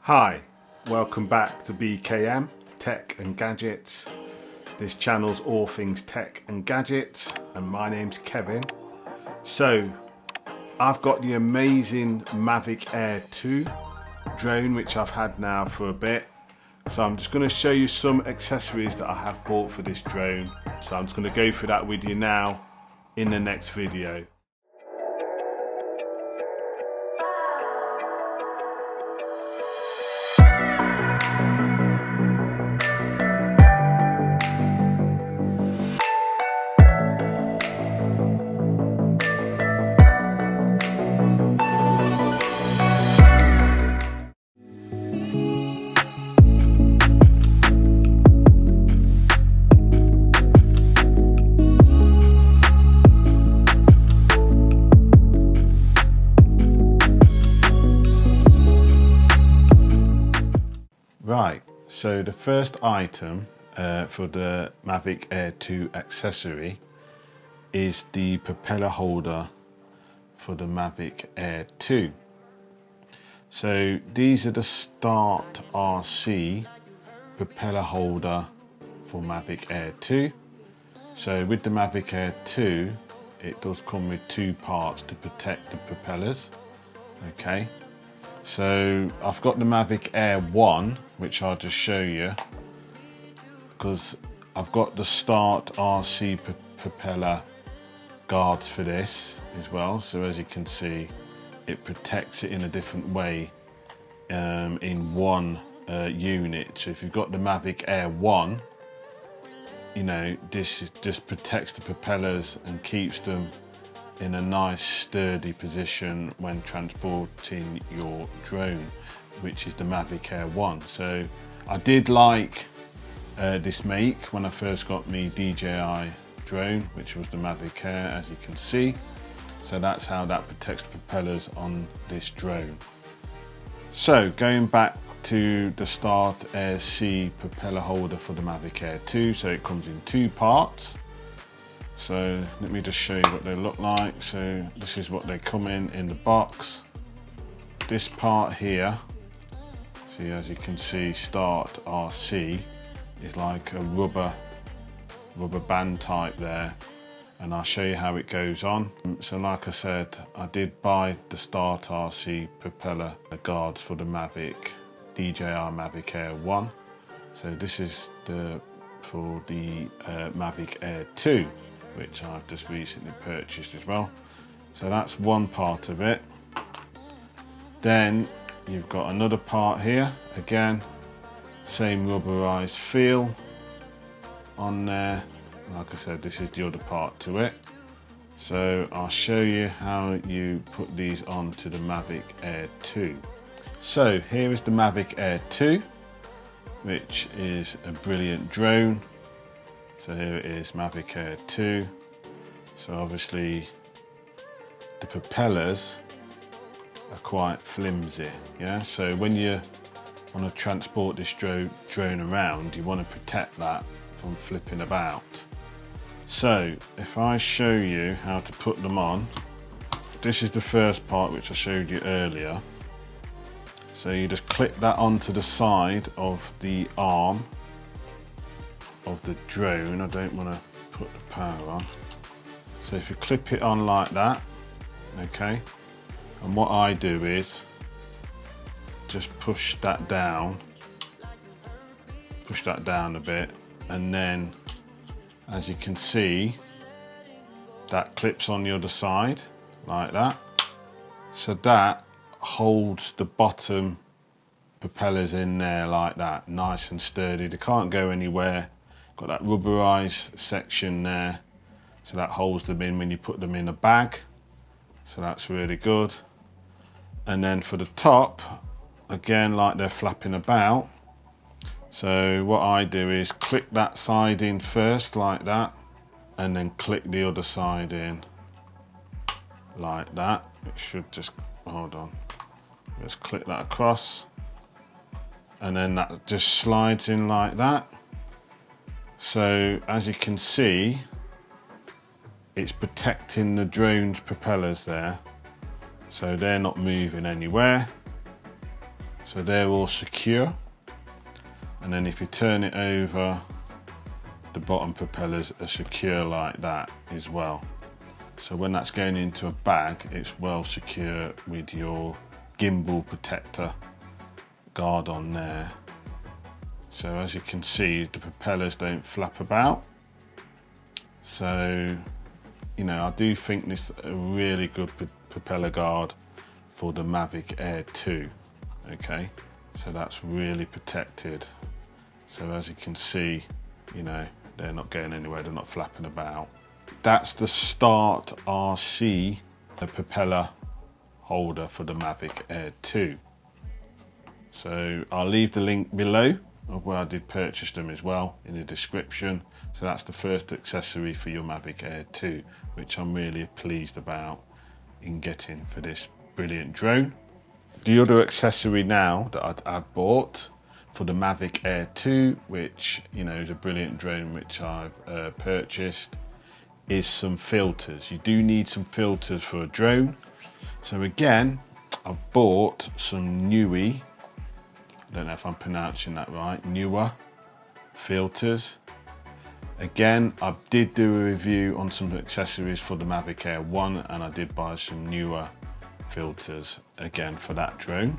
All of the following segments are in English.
Hi, welcome back to BKM Tech and Gadgets. This channel's all things tech and gadgets, and my name's Kevin. So I've got the amazing Mavic Air 2 drone, which I've had now for a bit. So I'm just going to show you some accessories that I have bought for this drone. So I'm just going to go through that with you now in the next video. Right, so the first item for the Mavic Air 2 accessory is the propeller holder for the Mavic Air 2. So these are the Start RC propeller holder for Mavic Air 2. So with the Mavic Air 2, it does come with two parts to protect the propellers. Okay. So I've got the Mavic Air 1, which I'll just show you, because I've got the Start RC propeller guards for this as well. So as you can see, it protects it in a different way in one unit. So if you've got the Mavic Air 1, you know, this just protects the propellers and keeps them in a nice sturdy position when transporting your drone, which is the Mavic Air 1. So I did like this make when I first got my DJI drone, which was the Mavic Air, as you can see. So that's how that protects the propellers on this drone. So going back to the Start RC propeller holder for the Mavic Air 2, so it comes in two parts. So let me just show you what they look like. So this is what they come in the box. This part here, see, as you can see, Start RC is like a rubber band type there, and I'll show you how it goes on. So like I said, I did buy the Start RC propeller guards for the DJI Mavic Air 1. So this is for the Mavic Air 2, which I've just recently purchased as well. So that's one part of it. Then you've got another part here, again, same rubberized feel on there. Like I said, this is the other part to it. So I'll show you how you put these onto the Mavic Air 2. So here is the Mavic Air 2, which is a brilliant drone. So here it is, Mavic Air 2. So obviously the propellers are quite flimsy, yeah? So when you want to transport this drone around, you want to protect that from flipping about. So if I show you how to put them on, this is the first part which I showed you earlier. So you just clip that onto the side of the arm of the drone. I don't want to put the power on. So if you clip it on like that, okay, and what I do is just push that down a bit, and then as you can see, that clips on the other side like that. So that holds the bottom propellers in there like that, nice and sturdy. They can't go anywhere. Got that rubberized section there, so that holds them in when you put them in a bag. So that's really good. And then for the top, again, like they're flapping about. So what I do is click that side in first like that, and then click the other side in like that. It should just, hold on, just click that across, and then that just slides in like that. So as you can see, it's protecting the drone's propellers there, so they're not moving anywhere. So So they're all secure. And then if you turn it over, the bottom propellers are secure like that as well. So when that's going into a bag, it's well secure with your gimbal protector guard on there. So as you can see, the propellers don't flap about. So, you know, I do think this is a really good propeller guard for the Mavic Air 2, okay? So that's really protected. So as you can see, you know, they're not going anywhere, they're not flapping about. That's the Start RC, the propeller holder for the Mavic Air 2. So I'll leave the link below of where I did purchase them as well in the description. So that's the first accessory for your Mavic Air 2, which I'm really pleased about in getting for this brilliant drone. The other accessory now that I've bought for the Mavic Air 2, which, you know, is a brilliant drone which I've purchased, is some filters. You do need some filters for a drone. So again, I've bought some Neue, I don't know if I'm pronouncing that right, Neue filters. Again, I did do a review on some accessories for the Mavic Air 1, and I did buy some Neue filters again for that drone.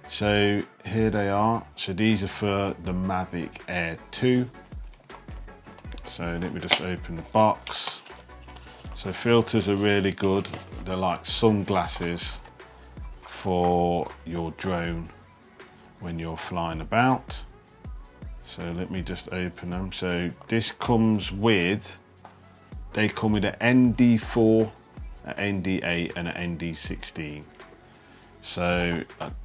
So here they are. So these are for the Mavic Air 2. So let me just open the box. So filters are really good. They're like sunglasses for your drone when you're flying about. So let me just open them. So this comes with, they come with an ND4, an ND8 and an ND16. So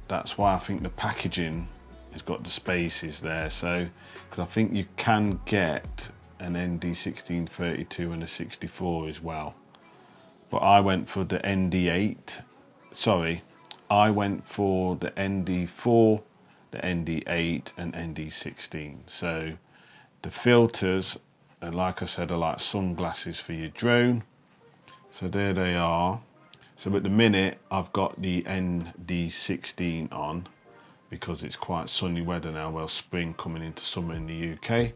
that's why I think the packaging has got the spaces there. So, because I think you can get an ND16 32 and a 64 as well. But I went for the ND8, sorry, I went for the ND4, the ND8 and ND16. So the filters, like I said, are like sunglasses for your drone. So there they are. So at the minute I've got the ND16 on because it's quite sunny weather now, well, spring coming into summer in the UK.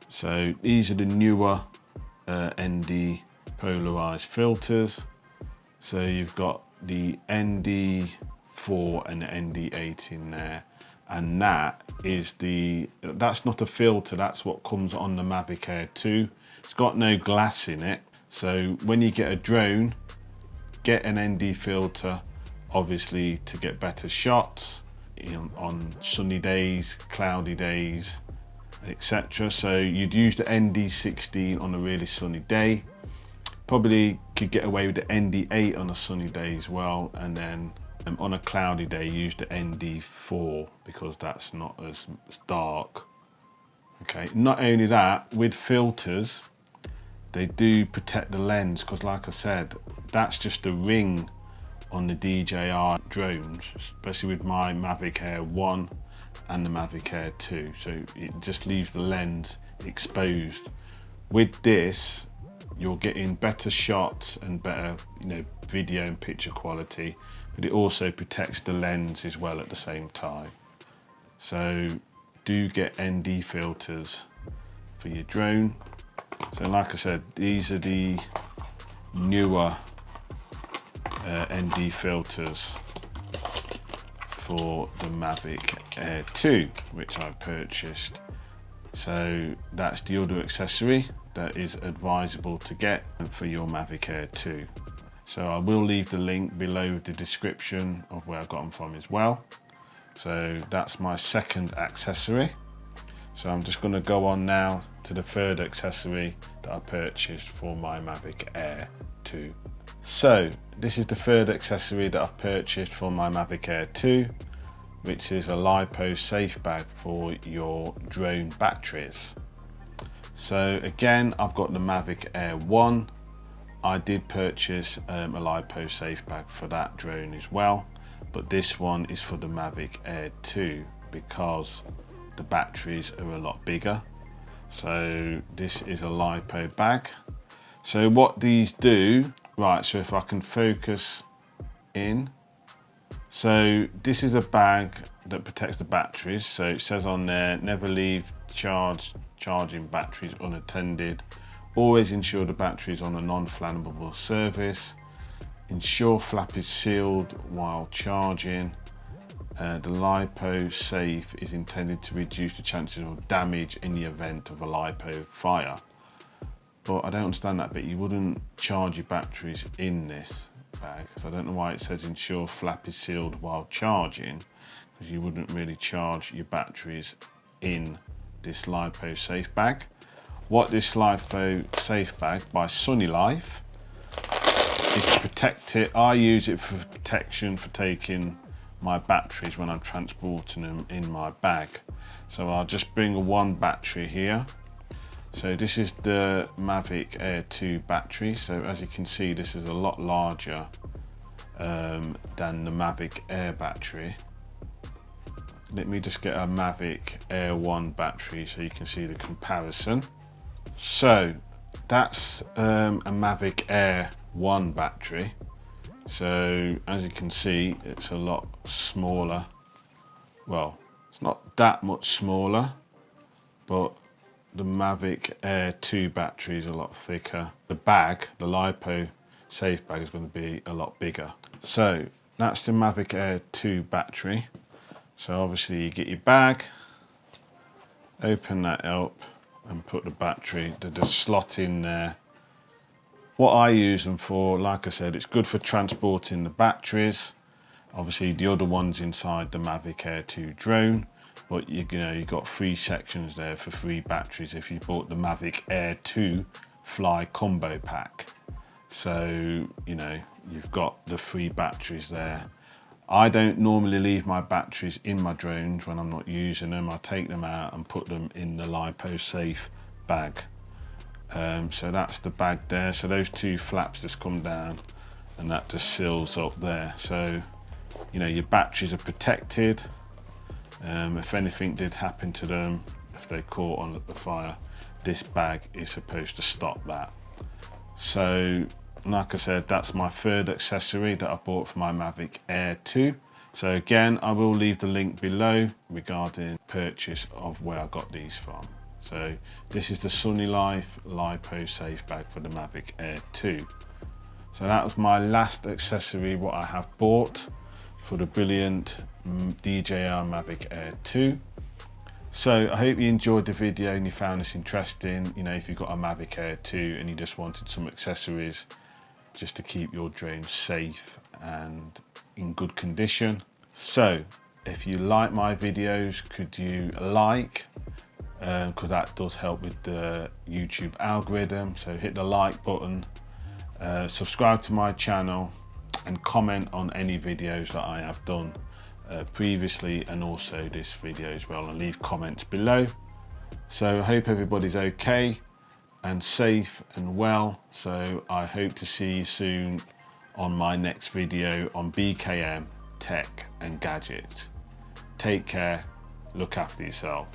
So these are the Neue ND polarized filters. So you've got the ND4 and the ND8 in there, and that's not a filter, that's what comes on the Mavic Air 2. It's got no glass in it, so when you get a drone, get an ND filter, obviously, to get better shots on sunny days, cloudy days, etc. So you'd use the ND16 on a really sunny day. Probably could get away with the ND8 on a sunny day as well, and then on a cloudy day use the ND4 because that's not as dark. Okay, not only that, with filters, they do protect the lens, because like I said, that's just a ring on the DJI drones, especially with my Mavic Air 1 and the Mavic Air 2. So it just leaves the lens exposed. With this, you're getting better shots and better, you know, video and picture quality, but it also protects the lens as well at the same time. So do get ND filters for your drone. So like I said, these are the Neue ND filters for the Mavic Air 2, which I purchased. So that's the other accessory that is advisable to get for your Mavic Air 2. So I will leave the link below the description of where I got them from as well. So that's my second accessory. So I'm just going to go on now to the third accessory that I purchased for my Mavic Air 2. So this is the third accessory that I've purchased for my Mavic Air 2, which is a LiPo safe bag for your drone batteries. So again, I've got the Mavic Air 1. I did purchase a LiPo safe bag for that drone as well, but this one is for the Mavic Air 2 because the batteries are a lot bigger. So this is a LiPo bag. So what these do, right, so if I can focus in. So this is a bag that protects the batteries. So it says on there, never leave charging batteries unattended. Always ensure the battery is on a non-flammable surface. Ensure flap is sealed while charging. The LiPo safe is intended to reduce the chances of damage in the event of a LiPo fire. But I don't understand that bit. You wouldn't charge your batteries in this bag. So I don't know why it says ensure flap is sealed while charging, because you wouldn't really charge your batteries in this LiPo safe bag. What this LiPo safe bag by Sunny Life is to protect it. I use it for protection for taking my batteries when I'm transporting them in my bag. So I'll just bring one battery here. So this is the Mavic Air 2 battery. So as you can see, this is a lot larger than the Mavic Air battery. Let me just get a Mavic Air 1 battery so you can see the comparison. So that's a Mavic Air 1 battery. So as you can see, it's a lot smaller. Well, it's not that much smaller, but the Mavic Air 2 battery is a lot thicker. The bag, the LiPo safe bag, is going to be a lot bigger. So that's the Mavic Air 2 battery. So obviously you get your bag, open that up and put the battery, the slot in there. What I use them for, like I said, it's good for transporting the batteries. Obviously the other one's inside the Mavic Air 2 drone, but you know, you've got 3 sections there for 3 batteries if you bought the Mavic Air 2 Fly combo pack. So, you know, you've got the 3 batteries there. I don't normally leave my batteries in my drones when I'm not using them. I take them out and put them in the LiPo safe bag. So that's the bag there. So those 2 flaps just come down and that just seals up there. So, you know, your batteries are protected. If anything did happen to them, if they caught on the fire, this bag is supposed to stop that. So, like I said, that's my 3rd accessory that I bought for my Mavic Air 2. So again, I will leave the link below regarding purchase of where I got these from. So this is the Sunny Life LiPo safe bag for the Mavic Air 2. So that was my last accessory what I have bought for the brilliant DJI Mavic Air 2. So I hope you enjoyed the video and you found this interesting. You know, if you've got a Mavic Air 2 and you just wanted some accessories just to keep your drone safe and in good condition. So if you like my videos, could you like, because that does help with the YouTube algorithm. So hit the like button, subscribe to my channel and comment on any videos that I have done previously and also this video as well, and leave comments below. So I hope everybody's okay and safe and well. So I hope to see you soon on my next video on BKM, tech and gadgets. Take care, look after yourself.